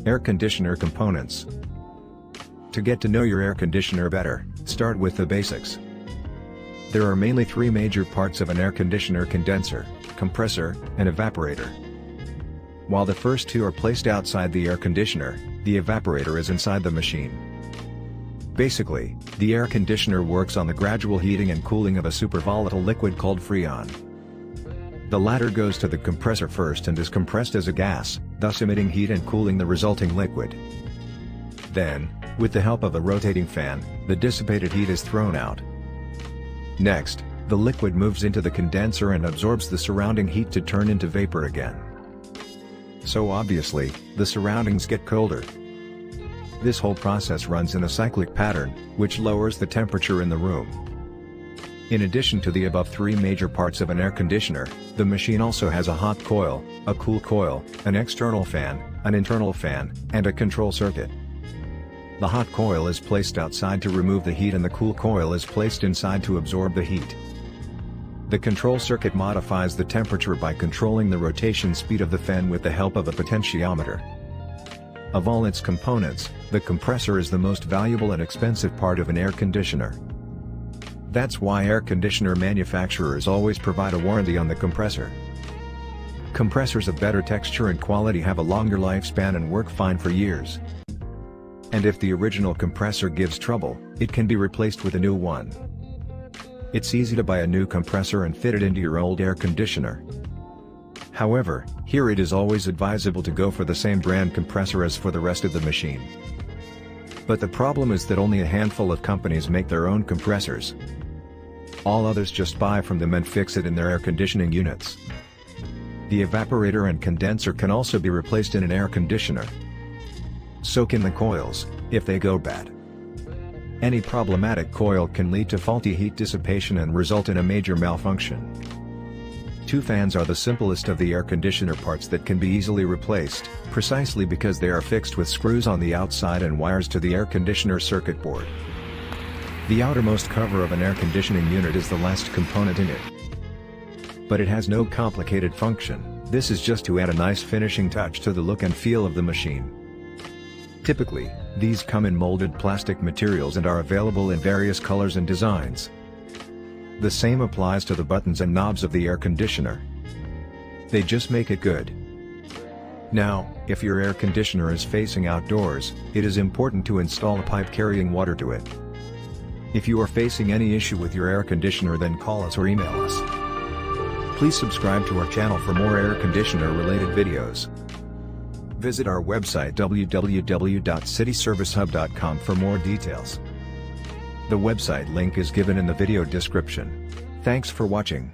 Air conditioner components. To get to know your air conditioner better, start with the basics. There are mainly three major parts of an air conditioner: condenser, compressor, and evaporator. While the first two are placed outside the air conditioner, the evaporator is inside the machine. Basically, the air conditioner works on the gradual heating and cooling of a supervolatile liquid called Freon. The latter goes to the compressor first and is compressed as a gas, thus emitting heat and cooling the resulting liquid. Then, with the help of a rotating fan, the dissipated heat is thrown out. Next, the liquid moves into the condenser and absorbs the surrounding heat to turn into vapor again. So obviously, the surroundings get colder. This whole process runs in a cyclic pattern, which lowers the temperature in the room. In addition to the above three major parts of an air conditioner, the machine also has a hot coil, a cool coil, an external fan, an internal fan, and a control circuit. The hot coil is placed outside to remove the heat and the cool coil is placed inside to absorb the heat. The control circuit modifies the temperature by controlling the rotation speed of the fan with the help of a potentiometer. Of all its components, the compressor is the most valuable and expensive part of an air conditioner. That's why air conditioner manufacturers always provide a warranty on the compressor. Compressors of better texture and quality have a longer lifespan and work fine for years. And if the original compressor gives trouble, it can be replaced with a new one. It's easy to buy a new compressor and fit it into your old air conditioner. However, here it is always advisable to go for the same brand compressor as for the rest of the machine. But the problem is that only a handful of companies make their own compressors. All others just buy from them and fix it in their air conditioning units. The evaporator and condenser can also be replaced in an air conditioner. So can the coils, if they go bad. Any problematic coil can lead to faulty heat dissipation and result in a major malfunction. Two fans are the simplest of the air conditioner parts that can be easily replaced, precisely because they are fixed with screws on the outside and wires to the air conditioner circuit board. The outermost cover of an air conditioning unit is the last component in it. But it has no complicated function, this is just to add a nice finishing touch to the look and feel of the machine. Typically, these come in molded plastic materials and are available in various colors and designs. The same applies to the buttons and knobs of the air conditioner. They just make it good. Now, if your air conditioner is facing outdoors, it is important to install a pipe carrying water to it. If you are facing any issue with your air conditioner, then call us or email us. Please subscribe to our channel for more air conditioner related videos. Visit our website www.cityservicehub.com for more details. The website link is given in the video description. Thanks for watching.